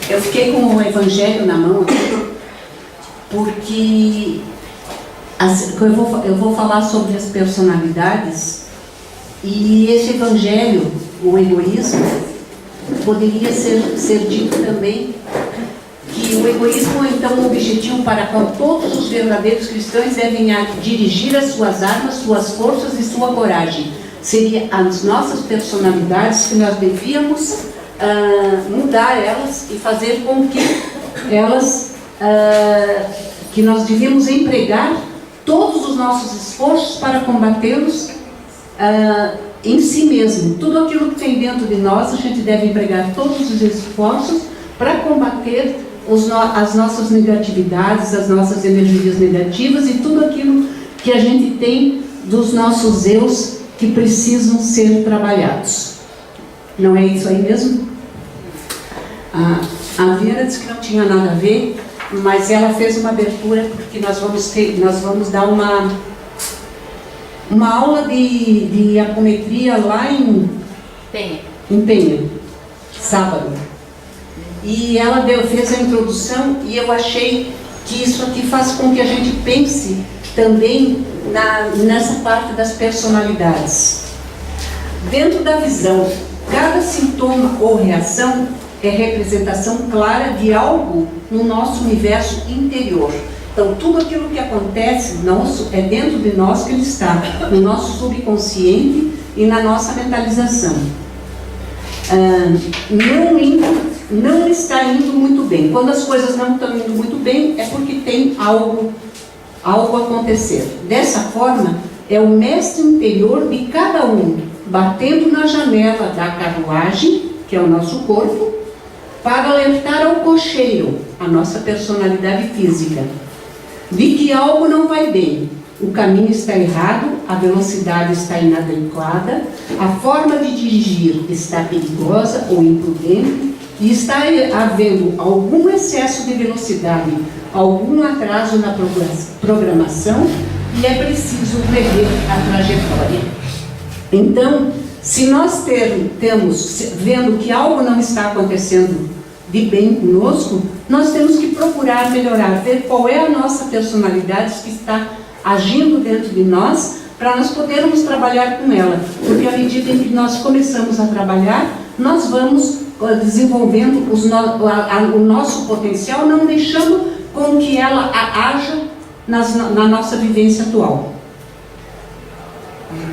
Eu fiquei com o Evangelho na mão aqui, porque eu vou falar sobre as personalidades, e esse Evangelho, o egoísmo, poderia ser dito também que o egoísmo é então um objetivo para qual todos os verdadeiros cristãos devem dirigir as suas armas, suas forças e sua coragem. Seria as nossas personalidades que nós devíamos mudar elas e fazer com que elas, que nós devíamos empregar todos os nossos esforços para combatê-los em si mesmo. Tudo aquilo que tem dentro de nós, a gente deve empregar todos os esforços para combater as nossas negatividades, as nossas energias negativas e tudo aquilo que a gente tem dos nossos eus que precisam ser trabalhados. Não é isso aí mesmo? A Vera disse que não tinha nada a ver, mas ela fez uma abertura porque nós vamos dar uma aula de apometria lá em Penha, sábado. E ela fez a introdução e eu achei que isso aqui faz com que a gente pense também nessa parte das personalidades. Dentro da visão, cada sintoma ou reação é representação clara de algo no nosso universo interior. Então, tudo aquilo que acontece nosso é dentro de nós que ele está, no nosso subconsciente e na nossa mentalização. Não está indo muito bem. Quando as coisas não estão indo muito bem, é porque tem algo acontecer. Dessa forma, é o mestre interior de cada um, batendo na janela da carruagem, que é o nosso corpo, para alertar ao cocheiro, a nossa personalidade física, de que algo não vai bem, o caminho está errado, a velocidade está inadequada, a forma de dirigir está perigosa ou imprudente e está havendo algum excesso de velocidade, algum atraso na programação e é preciso rever a trajetória. Então, se nós temos vendo que algo não está acontecendo de bem conosco, nós temos que procurar melhorar, ver qual é a nossa personalidade que está agindo dentro de nós, para nós podermos trabalhar com ela. Porque à medida em que nós começamos a trabalhar, nós vamos desenvolvendo o nosso potencial, não deixando com que ela haja na nossa vivência atual.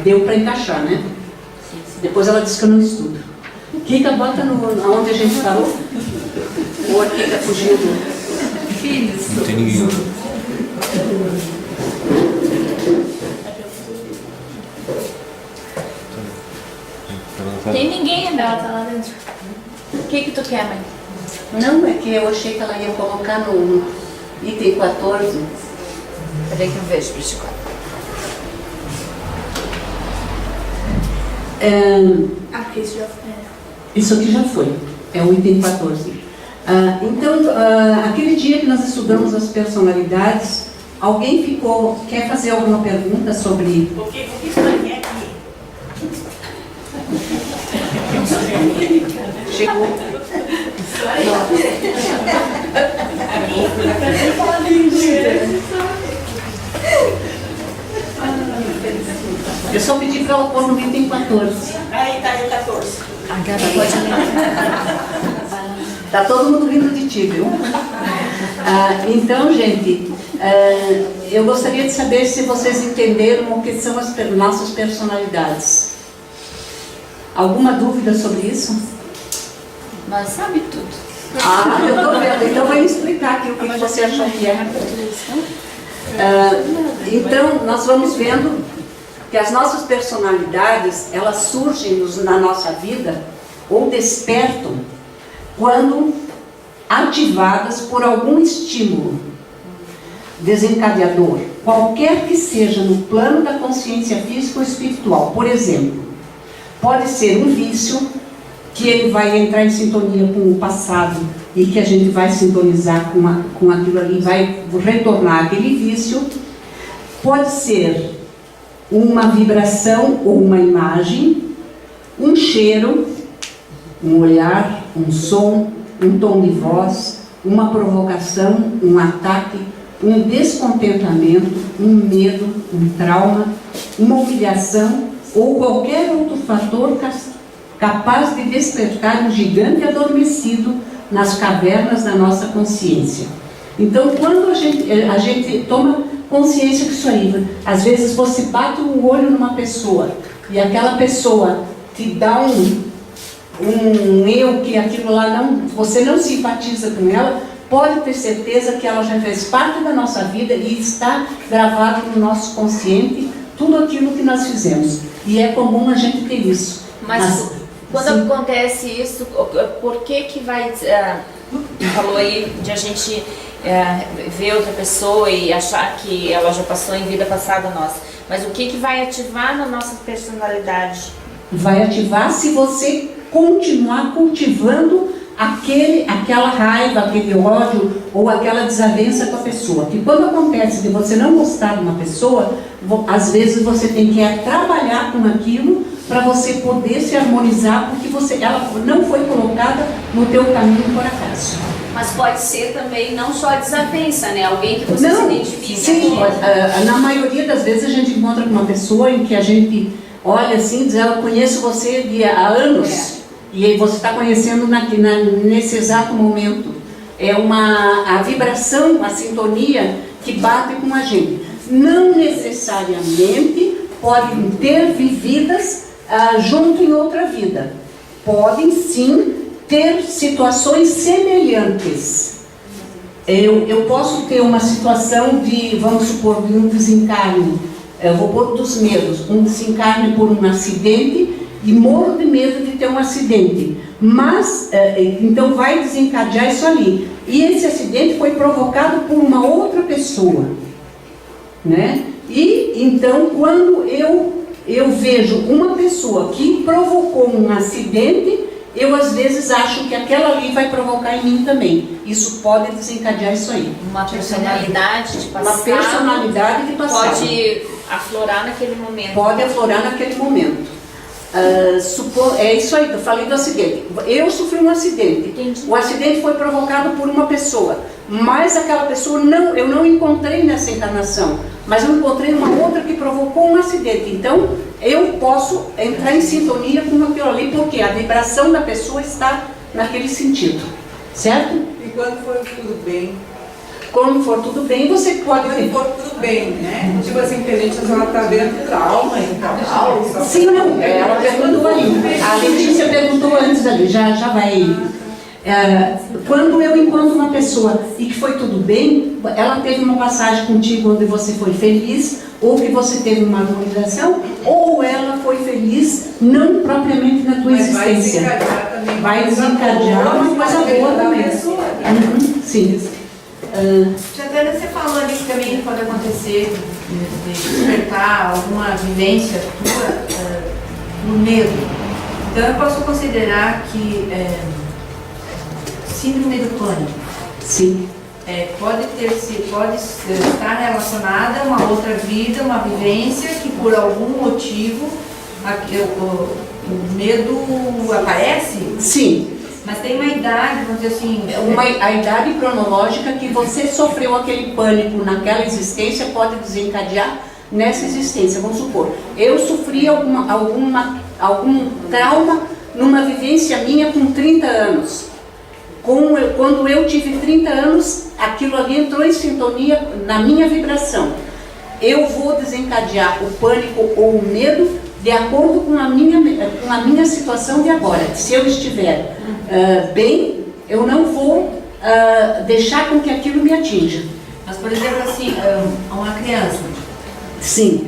Deu para encaixar, né? Depois ela disse que eu não estudo. Kika, bota onde a gente parou. Ou a Kika fugiu do... Filhos. Não tem ninguém. Tem ninguém, ela tá lá dentro. O que tu quer, mãe? Não, é que eu achei que ela ia colocar no item 14. Peraí que eu vejo para esse quadro. Porque isso já foi. Isso aqui já foi. É o item 14. Então, aquele dia que nós estudamos as personalidades, alguém quer fazer alguma pergunta sobre... O que é aqui? Chegou. Eu só pedi para ela pôr no item 14. Aí tá no 14. Agora pode Está todo mundo rindo de ti, viu? Então, gente, eu gostaria de saber se vocês entenderam o que são as nossas personalidades. Alguma dúvida sobre isso? Nós sabe tudo. Eu estou vendo. Então, vai me explicar aqui o que você achou que é. Então, nós vamos vendo que as nossas personalidades, elas surgem na nossa vida ou despertam quando ativadas por algum estímulo desencadeador, qualquer que seja no plano da consciência física ou espiritual. Por exemplo, pode ser um vício, que ele vai entrar em sintonia com o passado e que a gente vai sintonizar com aquilo ali, vai retornar aquele vício. Pode ser uma vibração ou uma imagem, um cheiro, um olhar, um som, um tom de voz, uma provocação, um ataque, um descontentamento, um medo, um trauma, uma humilhação ou qualquer outro fator capaz de despertar um gigante adormecido nas cavernas da nossa consciência. Então, quando a gente toma consciência disso aí, às vezes você bate o olho numa pessoa e aquela pessoa te dá um eu que aquilo lá não, você não simpatiza com ela, pode ter certeza que ela já fez parte da nossa vida e está gravado no nosso consciente tudo aquilo que nós fizemos. E é comum a gente ter isso. Mas quando acontece isso, por que vai... falou aí de a gente ver outra pessoa e achar que ela já passou em vida passada nossa. Mas o que vai ativar na nossa personalidade? Vai ativar se você continuar cultivando aquela raiva, aquele ódio ou aquela desavença com a pessoa. Que quando acontece de você não gostar de uma pessoa, às vezes você tem que trabalhar com aquilo para você poder se harmonizar, porque ela não foi colocada no teu caminho por acaso. Mas pode ser também não só a desavença, né? Alguém que você se identifica. Sim, na maioria das vezes a gente encontra com uma pessoa em que a gente olha assim e diz, eu conheço você há anos. E aí você está conhecendo nesse exato momento. É a vibração, a sintonia que bate com a gente. Não necessariamente podem ter vividas junto em outra vida. Podem sim ter situações semelhantes. Eu posso ter uma situação de, vamos supor, de um desencarne, eu vou pôr dos medos, um desencarne por um acidente e morro de medo de ter um acidente. Mas, então vai desencadear isso ali. E esse acidente foi provocado por uma outra pessoa, né? E então, quando eu vejo uma pessoa que provocou um acidente, eu às vezes acho que aquela ali vai provocar em mim também. Isso pode desencadear isso aí. Uma personalidade de passado. Uma personalidade de passado. Pode aflorar naquele momento. Pode aflorar naquele momento. É isso aí, eu falei do acidente. Eu sofri um acidente. Entendi. O acidente foi provocado por uma pessoa, mas aquela pessoa eu não encontrei nessa encarnação, mas eu encontrei uma outra que provocou um acidente. Então eu posso entrar em sintonia com aquilo ali, porque a vibração da pessoa está naquele sentido, certo? E quando for tudo bem? Quando for tudo bem, você pode... Quando for tudo bem, né? Tipo assim, que a gente ela está vendo trauma e tal. Sim, não, ela perguntou ali. A Letícia perguntou antes ali, já vai... quando eu encontro uma pessoa e que foi tudo bem, ela teve uma passagem contigo onde você foi feliz, ou que você teve uma harmonização, ou ela foi feliz não propriamente na tua existência. Vai desencadear uma coisa boa também. Sim. Jandana, você falou ali que também pode acontecer de despertar alguma vivência tua no medo. Então eu posso considerar que síndrome do pânico. Sim. Pode estar relacionada a uma outra vida, uma vivência que por algum motivo o medo aparece? Sim. Mas tem uma idade, vamos dizer assim... A idade cronológica que você sofreu aquele pânico naquela existência pode desencadear nessa existência. Vamos supor, eu sofri algum trauma numa vivência minha com 30 anos. Quando eu tive 30 anos, aquilo ali entrou em sintonia na minha vibração. Eu vou desencadear o pânico ou o medo de acordo com a minha situação de agora. Se eu estiver bem, eu não vou deixar com que aquilo me atinja. Mas, por exemplo, assim, uma criança. Sim.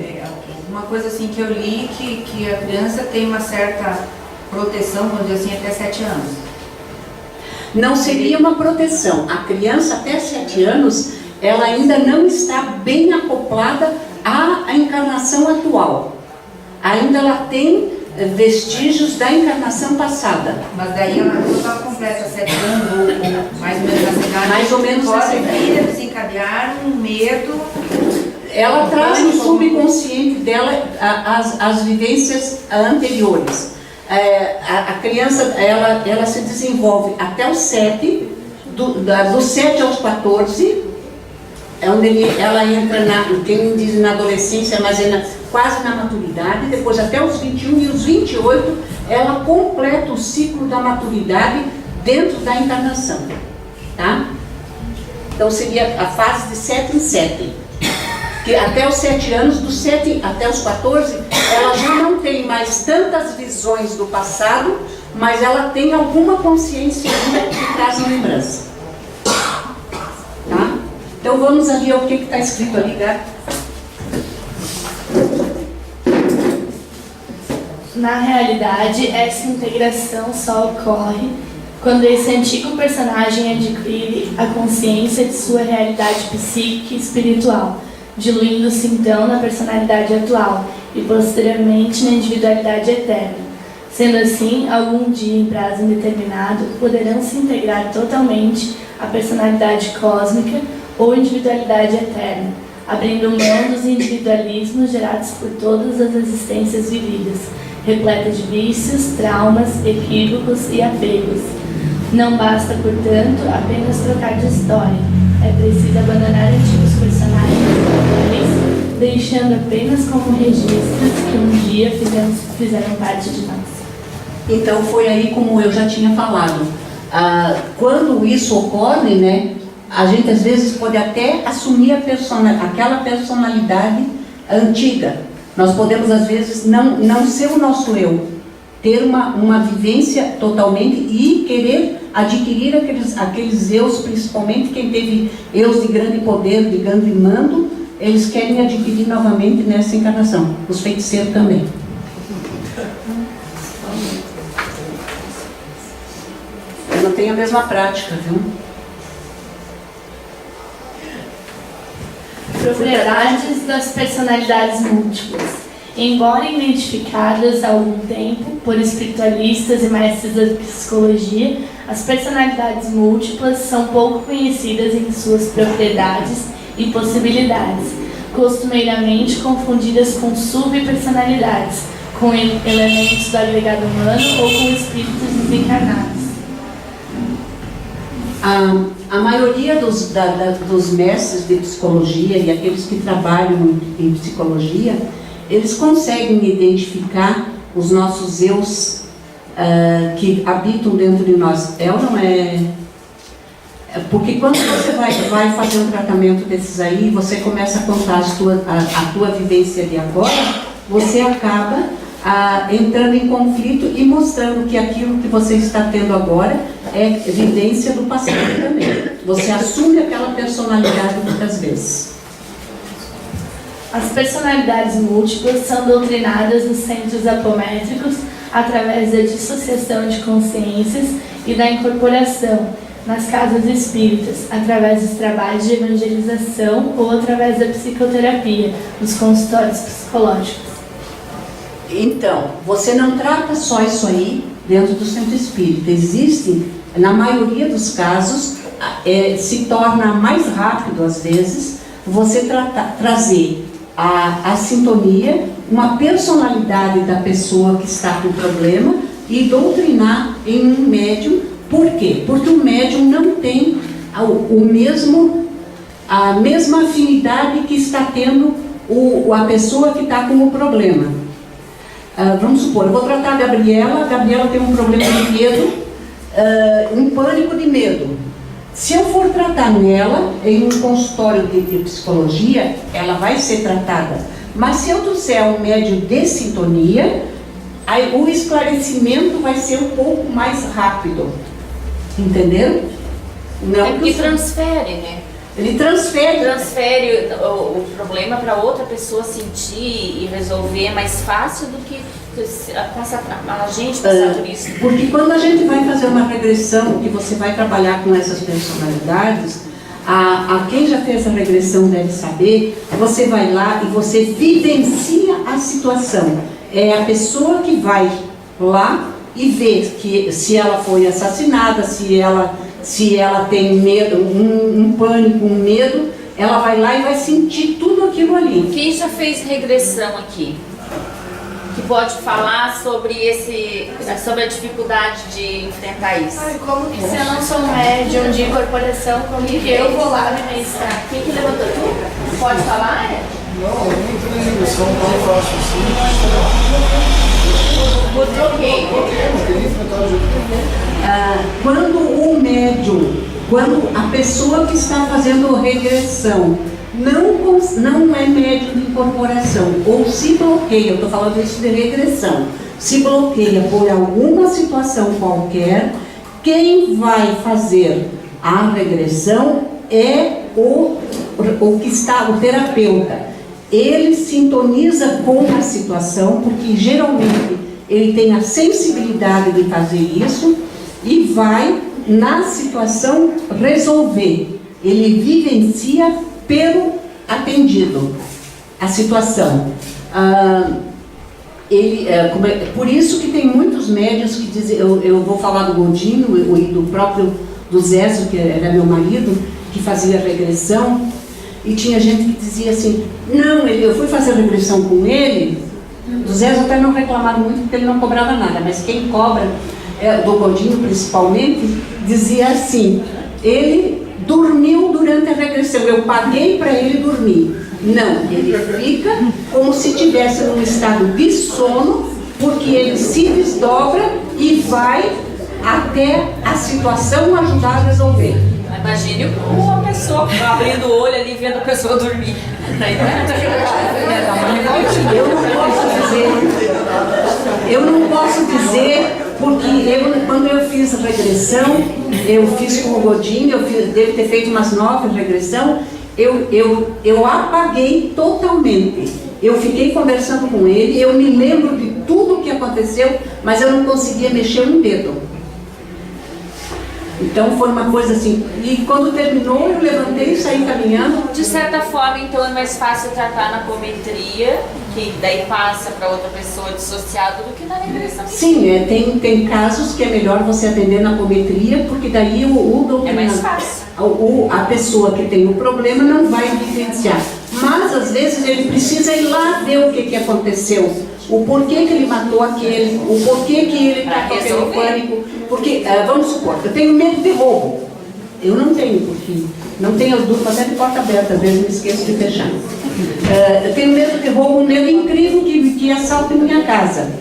Uma coisa assim que eu li, que a criança tem uma certa proteção, vamos dizer assim, até 7 anos. Não seria uma proteção. A criança até 7 anos, ela ainda não está bem acoplada à encarnação atual. Ainda ela tem vestígios da encarnação passada. Mas daí ela não está completa 7 anos, ou mais ou menos nessa idade. Mais ou menos nessa pode idade. vir a desencadear um medo. Ela traz no subconsciente dela as vivências anteriores. a criança ela se desenvolve até os 7, dos 7 aos 14, é onde ela entra quem diz na adolescência, mas quase na maturidade, depois até os 21 e os 28, ela completa o ciclo da maturidade dentro da encarnação, tá? Então seria a fase de 7 em 7. Que até os 7 anos, dos 7 até os 14, ela já não tem mais tantas visões do passado, mas ela tem alguma consciência ainda que traz a lembrança. Tá? Então vamos ali ao que está escrito ali, Gabi. Na realidade, essa integração só ocorre quando esse antigo personagem adquire a consciência de sua realidade psíquica e espiritual, diluindo-se então na personalidade atual e posteriormente na individualidade eterna. Sendo assim, algum dia em prazo indeterminado, poderão se integrar totalmente a personalidade cósmica ou individualidade eterna, abrindo mão dos individualismos gerados por todas as existências vividas, repletas de vícios, traumas, equívocos e apegos. Não basta, portanto, apenas trocar de história. É preciso abandonar antigos personagens, deixando apenas como registros que um dia fizeram parte de nós. Então foi aí como eu já tinha falado. Quando isso ocorre, né, a gente às vezes pode até assumir aquela personalidade antiga. Nós podemos às vezes não ser o nosso eu, ter uma vivência totalmente e querer adquirir aqueles eus, principalmente quem teve eus de grande poder, de grande mando, eles querem adquirir novamente nessa encarnação. Os feiticeiros também. Eu não tenho a mesma prática, viu? Propriedades das personalidades múltiplas. Embora identificadas há algum tempo por espiritualistas e mestres da psicologia, as personalidades múltiplas são pouco conhecidas em suas propriedades e possibilidades, costumeiramente confundidas com subpersonalidades, com elementos do agregado humano ou com espíritos desencarnados. A maioria dos mestres de psicologia e aqueles que trabalham em psicologia, eles conseguem identificar os nossos eus que habitam dentro de nós. É ou não é? Porque quando você vai fazer um tratamento desses aí, você começa a contar a tua vivência de agora, você acaba entrando em conflito e mostrando que aquilo que você está tendo agora é vivência do passado também. Você assume aquela personalidade muitas vezes. As personalidades múltiplas são doutrinadas nos centros apométricos através da dissociação de consciências e da incorporação nas casas espíritas, através dos trabalhos de evangelização ou através da psicoterapia, nos consultórios psicológicos. Então, você não trata só isso aí dentro do centro espírita. Existem, na maioria dos casos, se torna mais rápido às vezes, você trazer a sintonia, uma personalidade da pessoa que está com problema e doutrinar em um médium. Por quê? Porque o médium não tem a mesma afinidade que está tendo a pessoa que está com o problema. Vamos supor, eu vou tratar a Gabriela tem um problema de medo, um pânico de medo. Se eu for tratar nela em um consultório de psicologia, ela vai ser tratada. Mas se eu trouxer um médium de sintonia, aí o esclarecimento vai ser um pouco mais rápido. Entenderam? Não, é porque transfere, né? Ele transfere o problema para outra pessoa sentir e resolver. É mais fácil do que a gente passar por isso. Porque quando a gente vai fazer uma regressão, que você vai trabalhar com essas personalidades, a quem já fez a regressão deve saber, você vai lá e você vivencia a situação. É a pessoa que vai lá e vê que se ela foi assassinada, se ela tem medo, um pânico, um medo, ela vai lá e vai sentir tudo aquilo ali. Quem já fez regressão aqui? que pode falar sobre sobre a dificuldade de enfrentar isso. Ai, como que se eu não sou médium de incorporação, como que eu vou lá vivenciar? Quem que levantou aqui? Pode falar, Ed? Não, eu não tenho impressão tão fácil Bloqueio. não queria enfrentar o jeito. Quando o médium, quando a pessoa que está fazendo regressão não é médium de incorporação ou se bloqueia, eu estou falando isso de regressão, se bloqueia por alguma situação qualquer, quem vai fazer a regressão é o que está, o terapeuta. Ele sintoniza com a situação, porque geralmente ele tem a sensibilidade de fazer isso e vai na situação resolver. Ele vivencia pelo atendido a situação. Por isso que tem muitos médiuns que dizem, eu vou falar do Godinho e do próprio do Zécio, que era meu marido, que fazia regressão, e tinha gente que dizia assim, não, eu fui fazer regressão com ele, do Zécio até não reclamaram muito porque ele não cobrava nada, mas quem cobra, do Godinho principalmente, dizia assim, ele dormiu durante a regressão, eu paguei para ele dormir. Não, ele fica como se estivesse num estado de sono, porque ele se desdobra e vai até a situação ajudar a resolver. Imagine uma pessoa abrindo o olho ali vendo a pessoa dormir. Eu não posso dizer, porque quando eu fiz regressão, eu fiz com o Godinho, devo ter feito umas 9 regressão, eu apaguei totalmente. Eu fiquei conversando com ele, eu me lembro de tudo o que aconteceu, mas eu não conseguia mexer um dedo. Então foi uma coisa assim, e quando terminou eu levantei e saí caminhando. De certa forma, então é mais fácil tratar na apometria, que daí passa para outra pessoa dissociado, do que na regressão. Sim, tem casos que é melhor você atender na apometria, porque daí o doutrinador, é mais fácil. A pessoa que tem o problema não vai vivenciar. Mas às vezes ele precisa ir lá ver o que aconteceu, o porquê que ele matou aquele, o porquê que ele está com aquele pânico. Porque, vamos supor, eu tenho medo de roubo. Eu não tenho, porque não tenho as duas, até de porta aberta, às vezes me esqueço de fechar. Eu tenho medo de roubo, um medo incrível que assalte minha casa.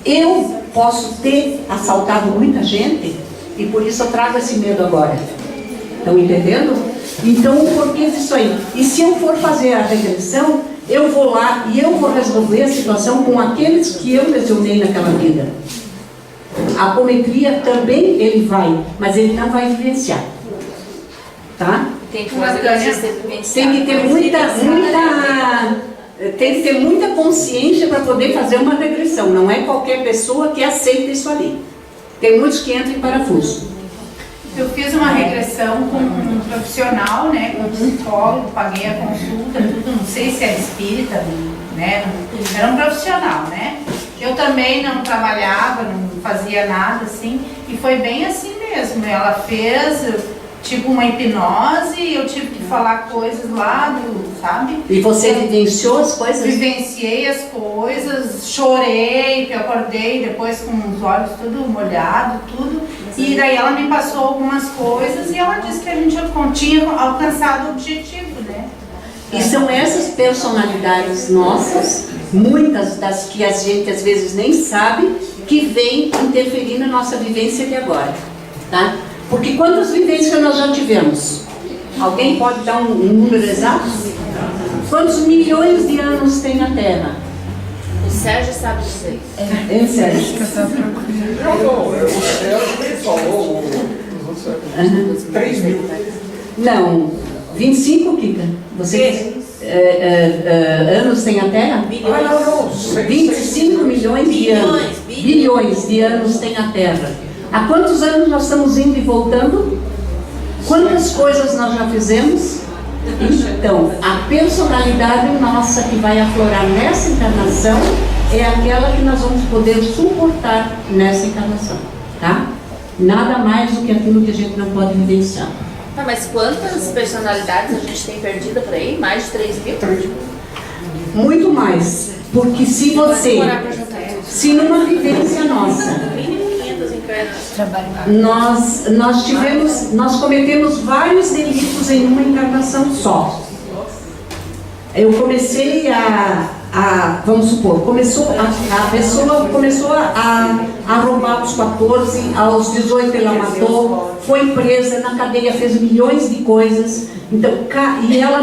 Eu posso ter assaltado muita gente e por isso eu trago esse medo agora. Estão entendendo? Então, o porquê disso aí? E se eu for fazer a regressão, eu vou lá e eu vou resolver a situação com aqueles que eu lesionei naquela vida. A apometria também ele vai, mas ele não vai vivenciar. Tá? Tem coisa que às vezes tem que Tem que ter muita consciência para poder fazer uma regressão. Não é qualquer pessoa que aceita isso ali. Tem muitos que entram em parafuso. Eu fiz uma regressão com um profissional, né, com um psicólogo, paguei a consulta, tudo, não sei se era espírita, né, era um profissional, né. Eu também não trabalhava, não fazia nada assim, e foi bem assim mesmo. Ela fez tipo uma hipnose, eu tive que falar coisas lá sabe? E você vivenciou as coisas? Vivenciei as coisas, chorei, eu acordei depois com os olhos tudo molhado, tudo. E daí ela me passou algumas coisas e ela disse que a gente tinha alcançado o objetivo, né? E são essas personalidades nossas, muitas das que a gente às vezes nem sabe, que vêm interferir na nossa vivência de agora, tá? Porque quantas vivências nós já tivemos? Alguém pode dar um número exato? Quantos milhões de anos tem a Terra? O Sérgio sabe disso aí. É Sérgio. Não, o Sérgio falou, os outros 3 mil. Não, 25, Kika. Você anos tem a Terra? Não, 25 milhões de anos. Bilhões de anos tem a Terra. Há quantos anos nós estamos indo e voltando? Quantas coisas nós já fizemos? Então, a personalidade nossa que vai aflorar nessa encarnação é aquela que nós vamos poder suportar nessa encarnação, tá? Nada mais do que aquilo que a gente não pode vivenciar. Tá, mas quantas personalidades a gente tem perdida por aí? Mais de 3 mil? Muito mais. Porque se você, se numa vivência nossa, nós cometemos vários delitos em uma encarnação só. Eu comecei vamos supor, a pessoa começou a roubar aos 14, aos 18 ela matou, foi presa, na cadeia fez milhões de coisas, então, e ela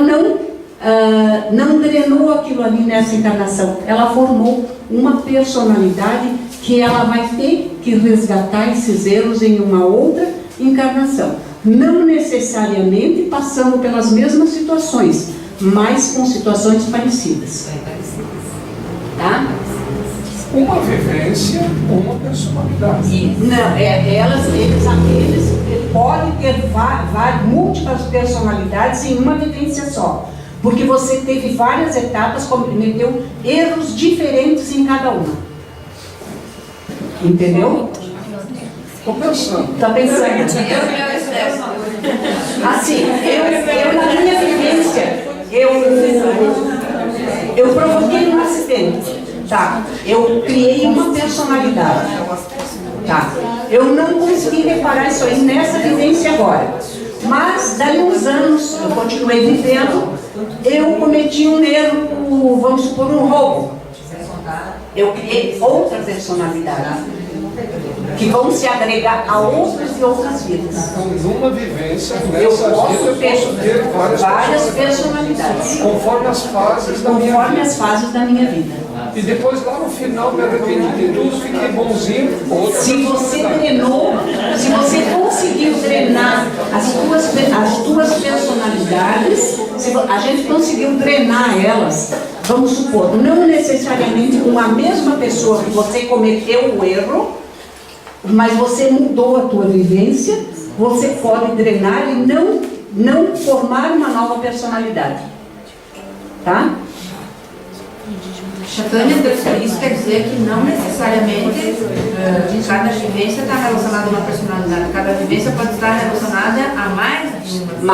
não drenou aquilo ali nessa encarnação, ela formou uma personalidade que ela vai ter que resgatar esses erros em uma outra encarnação. Não necessariamente passando pelas mesmas situações, mas com situações parecidas. Tá? Uma vivência, uma personalidade. Não, eles podem ter múltiplas personalidades em uma vivência só. Porque você teve várias etapas, cometeu erros diferentes em cada uma. Entendeu? Estou pensando. Está pensando? Assim, eu na minha vivência, eu provoquei um acidente, tá? Eu criei uma personalidade, tá? Eu não consegui reparar isso aí nessa vivência agora. Mas, daí uns anos, eu continuei vivendo, eu cometi um erro, vamos supor, um roubo. Eu criei outra personalidade, que vão se agregar a outras e outras vidas. Então, numa vivência, Eu nessa posso vida, eu posso ter várias personalidades, conforme as fases da minha conforme vida. as fases da minha vida. E depois, lá no final, me arrependi de tudo, fiquei bonzinho. Outra Se você personalidade. drenou, se você conseguiu drenar as tuas personalidades, a gente conseguiu drenar elas, vamos supor, não necessariamente com a mesma pessoa que você cometeu o erro, mas você mudou a tua vivência, você pode drenar e não formar uma nova personalidade. Tá? Chatânia, isso quer dizer que não necessariamente cada vivência está relacionada a uma personalidade. Cada vivência pode estar relacionada a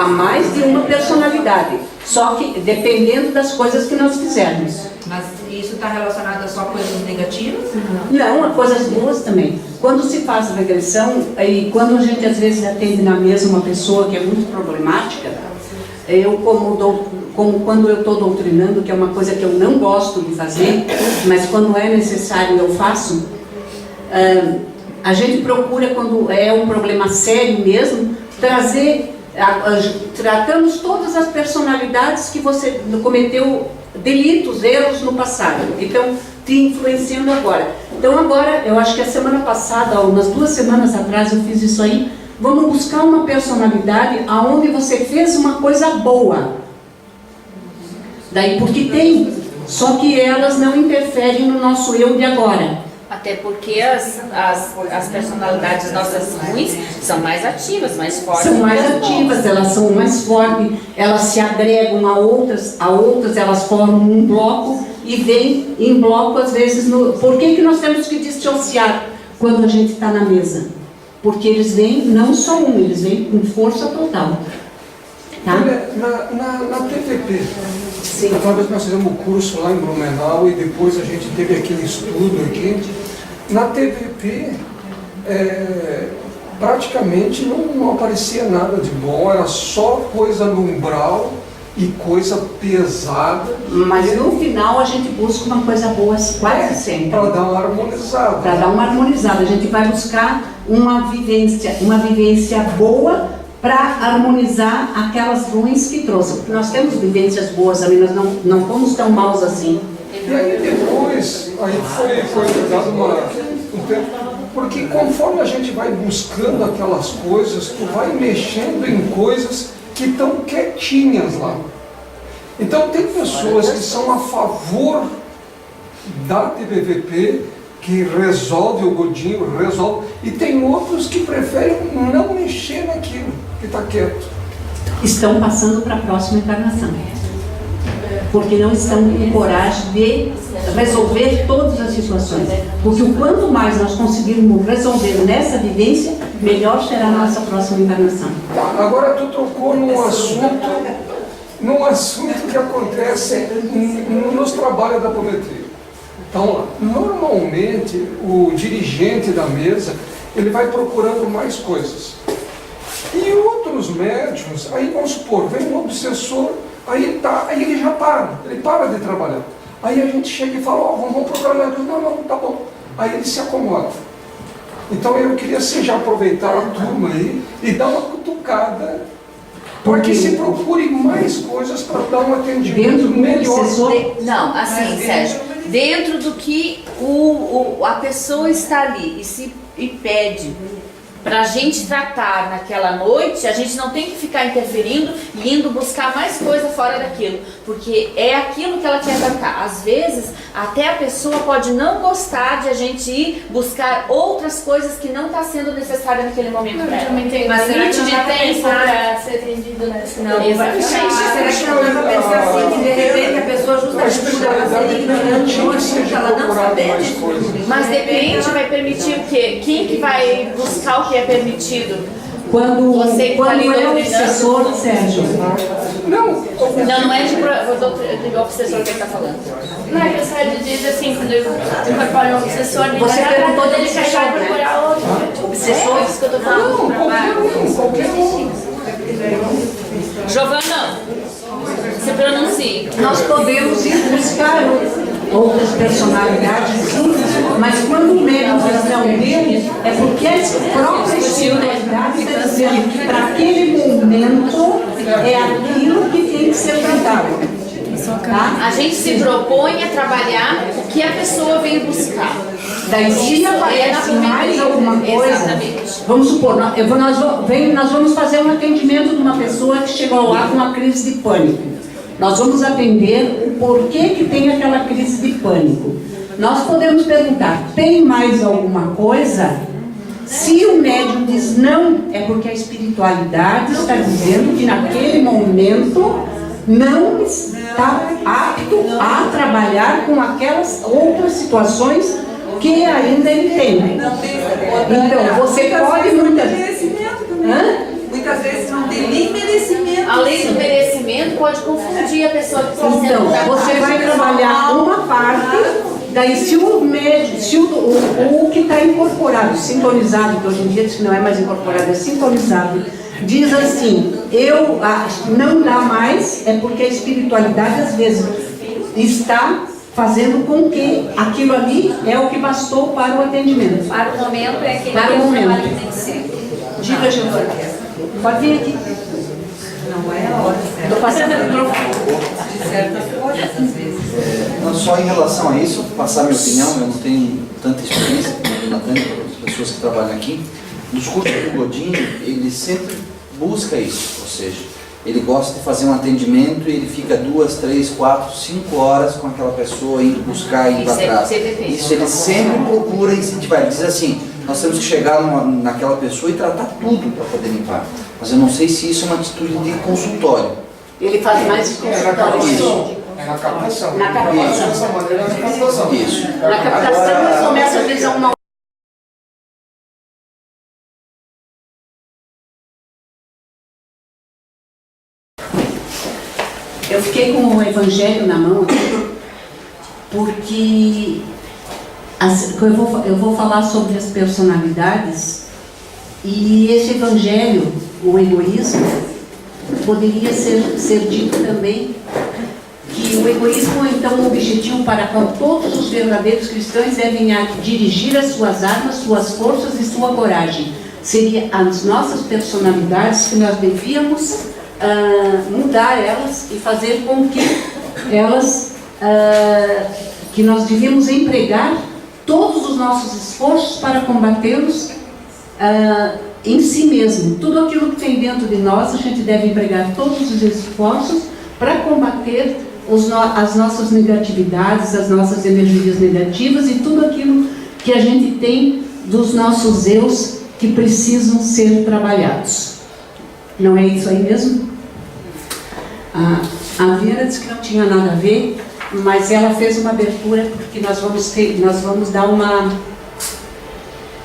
mais de uma personalidade. Só que dependendo das coisas que nós fizermos. Mas isso está relacionado a só coisas negativas? Não, a coisas boas também. Quando se faz regressão, e quando a gente às vezes atende na mesa uma pessoa que é muito problemática, eu como quando eu estou doutrinando, que é uma coisa que eu não gosto de fazer, mas quando é necessário eu faço, a gente procura, quando é um problema sério mesmo, tratamos todas as personalidades que você cometeu delitos, erros no passado, que estão te influenciando agora. Então agora, eu acho que a semana passada, ou umas 2 semanas atrás eu fiz isso aí, vamos buscar uma personalidade aonde você fez uma coisa boa. Daí porque tem, só que elas não interferem no nosso eu de agora. Até porque as personalidades nossas ruins são mais ativas, mais fortes. São mais ativas, elas são mais fortes, elas se agregam a outras elas formam um bloco e vêm em bloco às vezes. Por que nós temos que dissociar quando a gente está na mesa? Porque eles vêm, não só eles vêm com força total. Tá? Olha, na TVP, Sim. uma vez nós fizemos um curso lá em Blumenau e depois a gente teve aquele estudo aqui. Na TVP, praticamente não aparecia nada de bom, era só coisa no umbral e coisa pesada. Mas no final a gente busca uma coisa boa quase sempre. Para dar uma harmonizada. Para dar uma harmonizada. A gente vai buscar uma vivência boa para harmonizar aquelas ruins que trouxe. Porque nós temos vivências boas ali, nós não fomos tão maus assim. E aí depois, aí foi dado um tempo, porque conforme a gente vai buscando aquelas coisas, tu vai mexendo em coisas que estão quietinhas lá. Então tem pessoas que são a favor da TVP, que resolve o godinho, resolve, e tem outros que preferem não mexer naquilo, que está quieto. Estão passando para a próxima encarnação. Porque não estão com coragem de resolver todas as situações. Porque o quanto mais nós conseguirmos resolver nessa vivência, melhor será a nossa próxima encarnação. Agora tu tocou num assunto num assunto que acontece nos trabalhos da apometria. Então, normalmente, o dirigente da mesa, ele vai procurando mais coisas. E outros médiums, aí vamos supor, vem um obsessor, aí ele já ele para de trabalhar. Aí a gente chega e fala, vamos procurar médium. Não, tá bom. Aí ele se acomoda. Então eu queria já aproveitar a turma aí e dar uma cutucada, porque se procure mais coisas para dar um atendimento melhor. Não, assim, Sérgio, dentro do que a pessoa está ali e pede para a gente tratar naquela noite, a gente não tem que ficar interferindo e indo buscar mais coisa fora daquilo, porque é aquilo que ela quer tratar. Às vezes, até a pessoa pode não gostar de a gente ir buscar outras coisas que não está sendo necessária naquele momento para ela. Mas será que não dá pra pensar para ser atendido nessa? Não, exatamente. Será que não dá pra pensar assim, que de repente a pessoa justamente por ela ser ignorante, ela não saber disso? Mas depende, vai permitir o quê? Quem que vai buscar o que é permitido? Quando Você que tá ali é o dominando. obsessor, Sérgio, Não é de obsessor que ele está falando. Não, é que o Sérgio diz assim, quando incorpora um obsessor, ele Você vai perguntou atrás de dele obsessor, vai procurar outro. obsessor, É isso que eu tô falando. Qualquer um. Giovana, se pronuncie. nós podemos ir buscar outras personalidades, sim, mas quando o médium diz não dele, é porque a própria espiritualidade está dizendo que para aquele momento é aquilo que tem que ser tratado. Tá? A gente se propõe a trabalhar o que a pessoa veio buscar. Daí se aparece mais alguma coisa, Exatamente. vamos supor, nós vamos fazer um atendimento de uma pessoa que chegou lá com uma crise de pânico. Nós vamos atender o porquê que tem aquela crise de pânico. Nós podemos perguntar, tem mais alguma coisa? Se o médium diz não, é porque a espiritualidade está dizendo que naquele momento não está apto a trabalhar com aquelas outras situações que ainda ele tem. Então, você pode muitas vezes... Muitas vezes não tem nem merecimento. Além do merecimento, pode confundir a pessoa que está sendo Então, você vai trabalhar uma parte, daí se o médico, se o que está incorporado, sintonizado, que hoje em dia diz que não é mais incorporado, é sintonizado, diz assim, não dá mais, é porque a espiritualidade às vezes está fazendo com que aquilo ali é o que bastou para o atendimento. Para o momento é aquele Para o momento. trabalho que tem que ser. Diga, Giovana. Pode vir aqui. Não é a hora certa. Estou passando o microfone. De certas coisas, às vezes. Não só em relação a isso, passar minha opinião, eu não tenho tanta experiência como o Natan, as pessoas que trabalham aqui. Nos cursos do Godinho, ele sempre busca isso, ou seja, ele gosta de fazer um atendimento e ele fica 2, 3, 4, 5 horas com aquela pessoa, indo buscar, indo atrás. Isso ele sempre procura incentivar. Ele diz assim, nós temos que chegar naquela pessoa e tratar tudo para poder limpar. Mas eu não sei se isso é uma atitude de consultório. Ele faz mais de consultório. É na captação. Na captação. Dessa maneira, na captação. Isso. Na captação, ele começa a dizer uma... Eu fiquei com o evangelho na mão aqui, porque eu vou falar sobre as personalidades, e esse evangelho, o egoísmo, poderia ser dito também que o egoísmo, então, o objetivo para qual todos os verdadeiros cristãos devem dirigir as suas armas, suas forças e sua coragem. Seria as nossas personalidades que nós devíamos mudar elas e fazer com que elas, que nós devíamos empregar todos os nossos esforços para combatê-los em si mesmo. Tudo aquilo que tem dentro de nós, a gente deve empregar todos os esforços para combater as nossas negatividades, as nossas energias negativas e tudo aquilo que a gente tem dos nossos eus que precisam ser trabalhados. Não é isso aí mesmo? A Vera disse que não tinha nada a ver, mas ela fez uma abertura porque nós vamos dar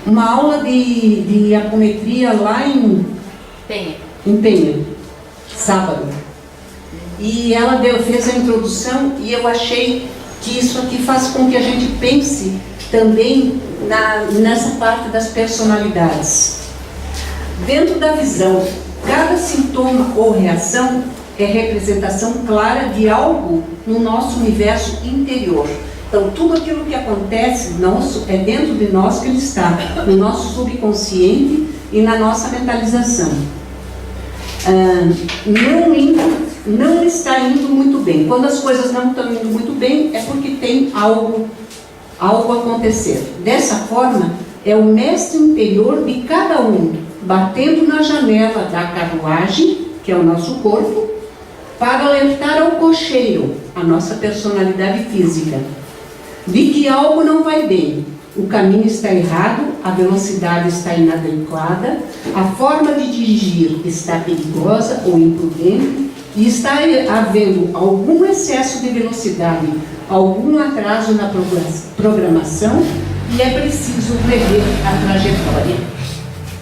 uma aula de apometria lá em Penha, sábado. e ela fez a introdução e eu achei que isso aqui faz com que a gente pense também nessa parte das personalidades. Dentro da visão, cada sintoma ou reação é representação clara de algo no nosso universo interior. Então, tudo aquilo que acontece nosso, é dentro de nós que ele está, no nosso subconsciente e na nossa mentalização. Não está indo muito bem. Quando as coisas não estão indo muito bem, é porque tem algo acontecer. Dessa forma, é o mestre interior de cada um, batendo na janela da carruagem, que é o nosso corpo, para alertar ao cocheiro, a nossa personalidade física, de que algo não vai bem, o caminho está errado, a velocidade está inadequada, a forma de dirigir está perigosa ou imprudente e está havendo algum excesso de velocidade, algum atraso na programação e é preciso rever a trajetória.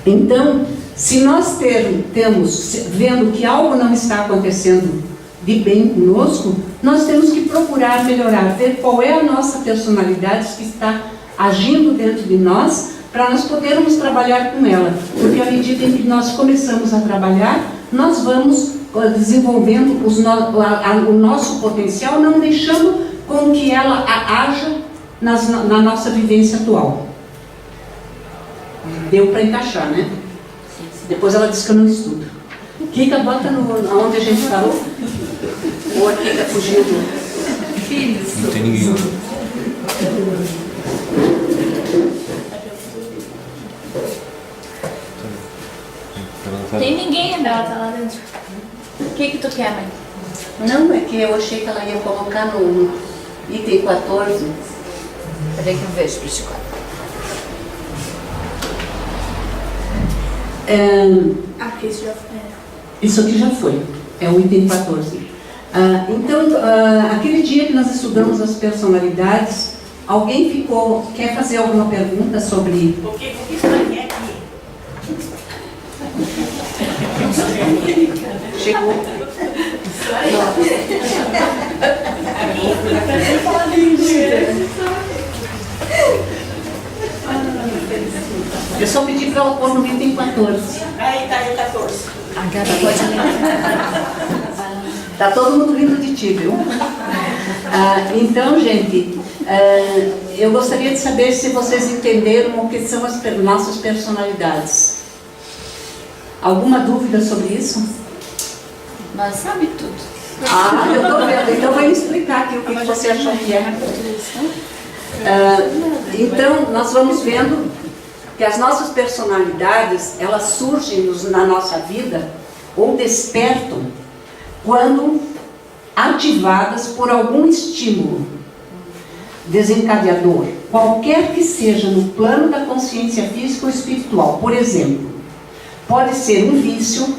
Então, se nós temos vendo que algo não está acontecendo de bem conosco, nós temos que procurar melhorar, ver qual é a nossa personalidade que está agindo dentro de nós, para nós podermos trabalhar com ela. Porque à medida em que nós começamos a trabalhar, nós vamos desenvolvendo o nosso potencial, não deixando com que ela haja na nossa vivência atual. Deu para encaixar, né? Depois ela disse que eu não estudo. Kika, bota onde a gente parou. Ou a Kika fugiu do... Não tem ninguém. Tem ninguém, ela tá lá dentro. O que tu quer, mãe? Não, é que eu achei que ela ia colocar no item 14. Peraí que eu vejo pro Chico. Aqui isso já foi. Isso aqui já foi, é o item 14. Então, aquele dia que nós estudamos as personalidades, alguém quer fazer alguma pergunta sobre... O que estranhei aqui? Chegou. Eu só pedi para ela pôr no item 14. Aí tá o 14. A gata pode ler. Tá todo mundo rindo de ti, viu? Então, gente, eu gostaria de saber se vocês entenderam o que são as nossas personalidades. Alguma dúvida sobre isso? Nós sabe tudo. Eu tô vendo. Então, vou explicar aqui o que você achou que é. Então, nós vamos vendo que as nossas personalidades, elas surgem na nossa vida ou despertam quando ativadas por algum estímulo desencadeador, qualquer que seja no plano da consciência física ou espiritual. Por exemplo, pode ser um vício,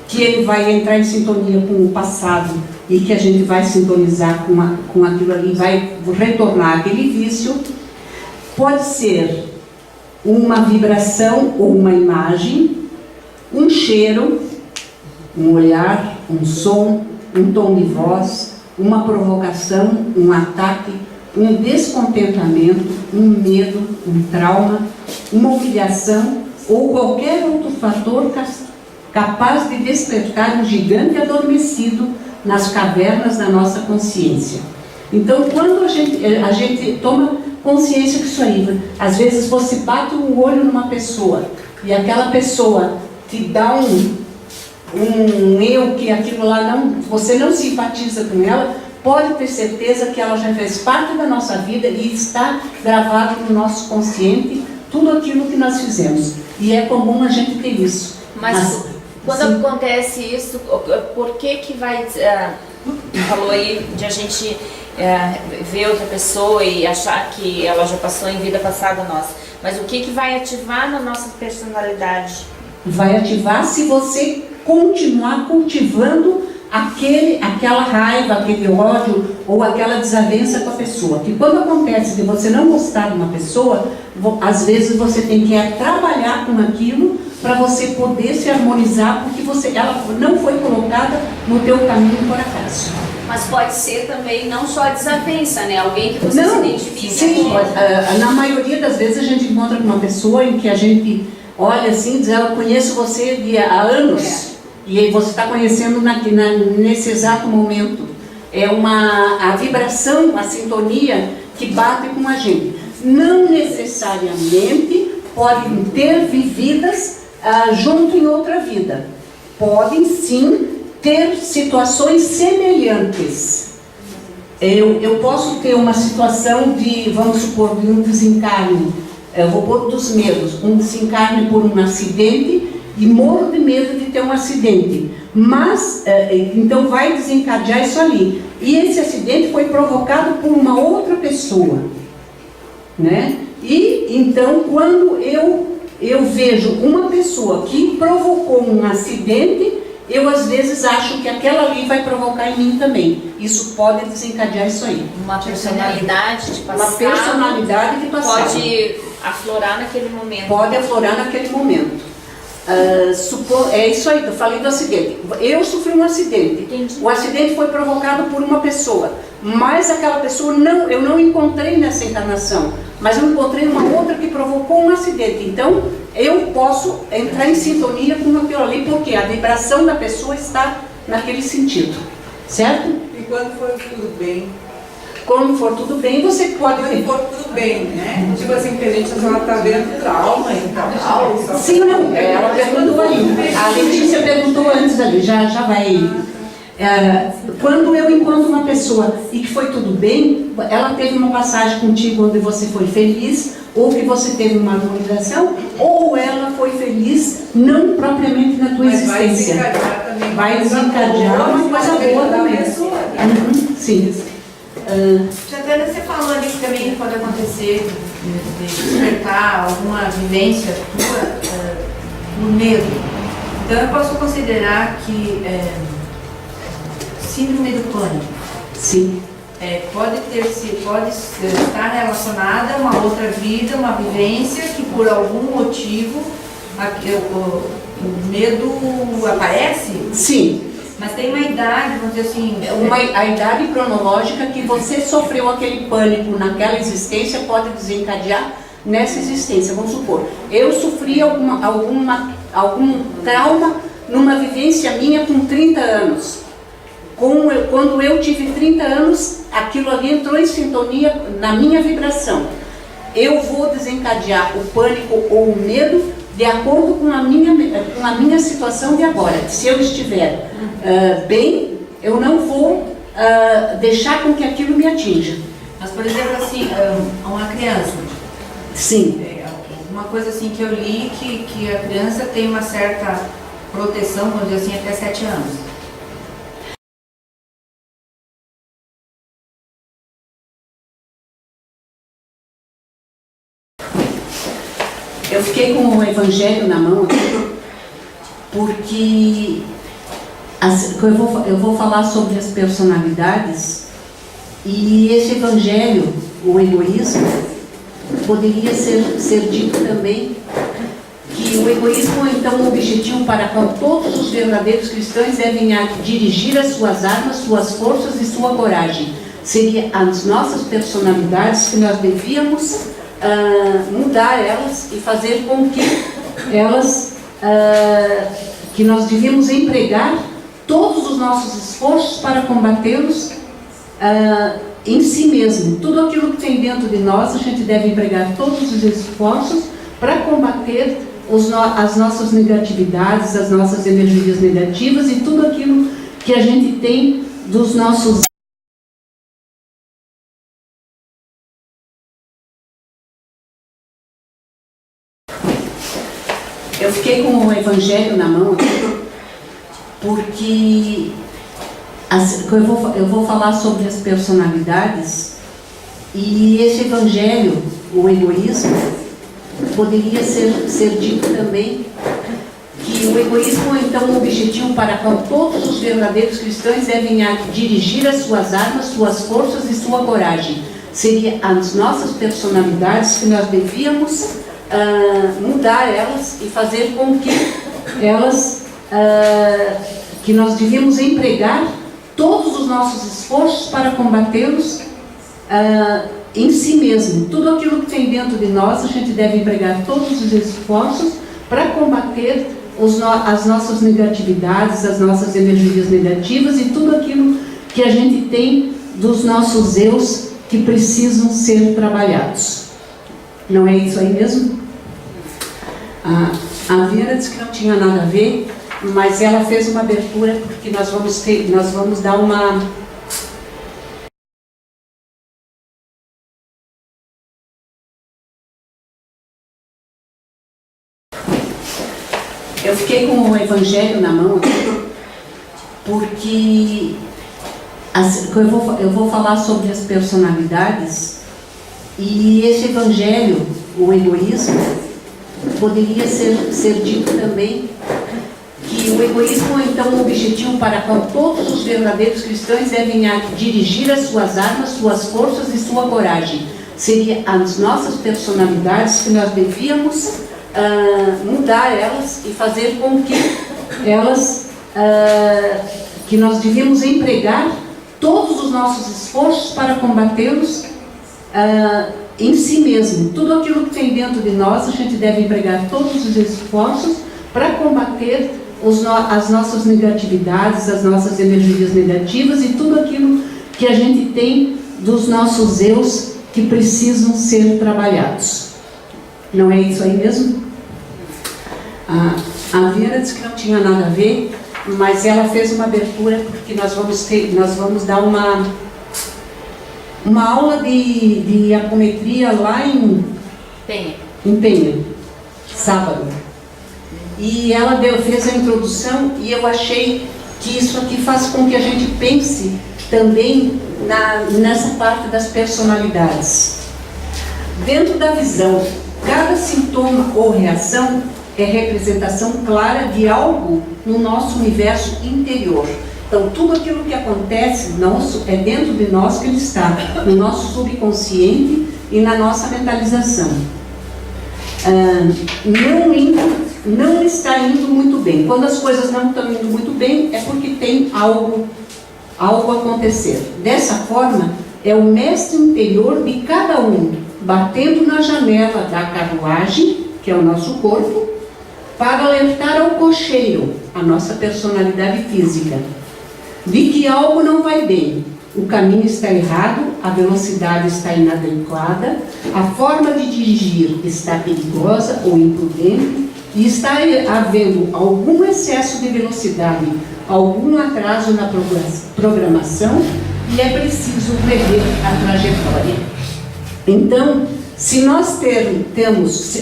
que ele vai entrar em sintonia com o passado e que a gente vai sintonizar com aquilo ali, vai retornar aquele vício. Pode ser uma vibração ou uma imagem, um cheiro, um olhar, um som, um tom de voz, uma provocação, um ataque, um descontentamento, um medo, um trauma, uma humilhação ou qualquer outro fator capaz de despertar um gigante adormecido nas cavernas da nossa consciência. Então, quando a gente toma consciência que isso aí, às vezes você bate um olho numa pessoa e aquela pessoa te dá eu que aquilo lá você não simpatiza com ela, pode ter certeza que ela já fez parte da nossa vida e está gravado no nosso consciente tudo aquilo que nós fizemos. E é comum a gente ter isso. Mas quando acontece isso, por que vai... falou aí de a gente ver outra pessoa e achar que ela já passou em vida passada nossa. Mas o que vai ativar na nossa personalidade? Vai ativar se você continuar cultivando aquela raiva, aquele ódio ou aquela desavença com a pessoa. Que quando acontece de você não gostar de uma pessoa, às vezes você tem que trabalhar com aquilo para você poder se harmonizar, porque ela não foi colocada no teu caminho por acaso. Mas pode ser também não só a desavença, né? Alguém que você se identifica. Sim, na maioria das vezes a gente encontra com uma pessoa em que a gente olha assim e diz, eu conheço você há anos, e aí você está conhecendo nesse exato momento. É a vibração, a sintonia que bate com a gente. Não necessariamente podem ter vividas junto em outra vida. Podem sim ter situações semelhantes. Eu posso ter uma situação de, vamos supor, de um desencarne, eu vou pôr dos medos, um desencarne por um acidente e morro de medo de ter um acidente. Mas, então vai desencadear isso ali. E esse acidente foi provocado por uma outra pessoa, né? E então, quando eu vejo uma pessoa que provocou um acidente, eu às vezes acho que aquela ali vai provocar em mim também. Isso pode desencadear isso aí. Uma personalidade de passado. Uma personalidade de passado. Pode aflorar naquele momento. Pode aflorar naquele momento. É isso aí, eu falei do acidente. Eu sofri um acidente. Entendi. O acidente foi provocado por uma pessoa, mas aquela pessoa eu não encontrei nessa encarnação, mas eu encontrei uma outra que provocou um acidente. Então eu posso entrar em sintonia com aquilo ali, porque a vibração da pessoa está naquele sentido, certo? E quando for tudo bem? Quando for tudo bem, você pode... Quando for tudo bem, né? Tipo assim, que a gente só está vendo trauma e tal. Sim, não, ela perguntou ali. A Letícia perguntou antes ali, já vai. Quando eu encontro uma pessoa e que foi tudo bem, ela teve uma passagem contigo onde você foi feliz, ou que você teve uma harmonização, ou ela foi feliz, não propriamente na tua existência. Vai desencadear também. Vai desencadear uma coisa boa também. Sim. Jatana, você falou ali que também pode acontecer de despertar alguma vivência tua no medo. Então eu posso considerar que síndrome do pânico. Sim. Pode estar relacionada a uma outra vida, uma vivência que por algum motivo o medo aparece? Sim. Mas tem uma idade, vamos dizer assim... A idade cronológica que você sofreu aquele pânico naquela existência pode desencadear nessa existência. Vamos supor, eu sofri algum trauma numa vivência minha com 30 anos. Quando eu tive 30 anos, aquilo ali entrou em sintonia na minha vibração. Eu vou desencadear o pânico ou o medo de acordo com a minha situação de agora. Se eu estiver bem, eu não vou deixar com que aquilo me atinja. Mas, por exemplo, assim, uma criança. Sim. Uma coisa assim que eu li, que a criança tem uma certa proteção, vamos dizer assim, até 7 anos. Eu fiquei com o Evangelho na mão aqui, porque eu vou falar sobre as personalidades, e esse Evangelho, o egoísmo, poderia ser dito também que o egoísmo é então um objetivo para qual todos os verdadeiros cristãos devem dirigir as suas armas, suas forças e sua coragem. Seria as nossas personalidades que nós devíamos mudar elas e fazer com que elas, que nós devíamos empregar todos os nossos esforços para combatê-los em si mesmo. Tudo aquilo que tem dentro de nós, a gente deve empregar todos os esforços para combater as nossas negatividades, as nossas energias negativas e tudo aquilo que a gente tem dos nossos... Eu fiquei com o Evangelho na mão aqui, porque eu vou falar sobre as personalidades, e esse Evangelho, o egoísmo, poderia ser dito também que o egoísmo é então um objetivo para qual todos os verdadeiros cristãos devem dirigir as suas armas, suas forças e sua coragem. Seria as nossas personalidades que nós devíamos mudar elas e fazer com que elas, que nós devíamos empregar todos os nossos esforços para combatê-los em si mesmo. Tudo aquilo que tem dentro de nós, a gente deve empregar todos os esforços para combater as nossas negatividades, as nossas energias negativas e tudo aquilo que a gente tem dos nossos eus que precisam ser trabalhados. Não é isso aí mesmo? A Vera disse que não tinha nada a ver, mas ela fez uma abertura porque nós vamos dar uma... Eu fiquei com o Evangelho na mão aqui, porque eu vou falar sobre as personalidades, e esse Evangelho, o egoísmo, poderia ser dito também que o egoísmo é então um objetivo para qual todos os verdadeiros cristãos devem dirigir as suas armas, suas forças e sua coragem. Seria as nossas personalidades que nós devíamos mudar elas e fazer com que elas, que nós devíamos empregar todos os nossos esforços para combatê-los em si mesmo. Tudo aquilo que tem dentro de nós, a gente deve empregar todos os esforços para combater as nossas negatividades, as nossas energias negativas e tudo aquilo que a gente tem dos nossos eus que precisam ser trabalhados. Não é isso aí mesmo? A Vera disse que não tinha nada a ver, mas ela fez uma abertura porque nós vamos dar uma aula de apometria lá em Penha, sábado. E ela fez a introdução e eu achei que isso aqui faz com que a gente pense também nessa parte das personalidades. Dentro da visão, cada sintoma ou reação é representação clara de algo no nosso universo interior. Então, tudo aquilo que acontece é dentro de nós que ele está, no nosso subconsciente e na nossa mentalização. Não está indo muito bem. Quando as coisas não estão indo muito bem, é porque tem algo acontecer. Dessa forma, é o mestre interior de cada um, batendo na janela da carruagem, que é o nosso corpo, para alertar ao cocheiro, a nossa personalidade física, de que algo não vai bem, o caminho está errado, a velocidade está inadequada, a forma de dirigir está perigosa ou imprudente e está havendo algum excesso de velocidade, algum atraso na programação e é preciso rever a trajetória. Então, se nós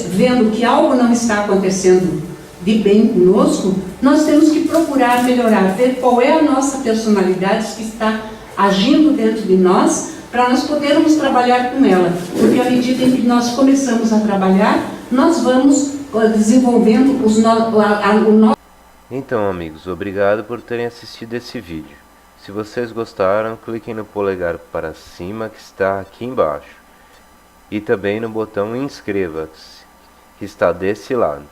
vendo que algo não está acontecendo de bem conosco, nós temos que procurar melhorar, ver qual é a nossa personalidade que está agindo dentro de nós, para nós podermos trabalhar com ela. Porque à medida em que nós começamos a trabalhar, nós vamos desenvolvendo o nosso... Então, amigos, obrigado por terem assistido esse vídeo. Se vocês gostaram, cliquem no polegar para cima que está aqui embaixo. E também no botão inscreva-se, que está desse lado.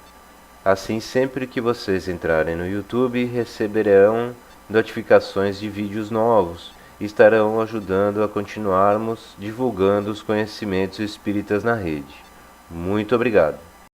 Assim, sempre que vocês entrarem no YouTube, receberão notificações de vídeos novos e estarão ajudando a continuarmos divulgando os conhecimentos espíritas na rede. Muito obrigado.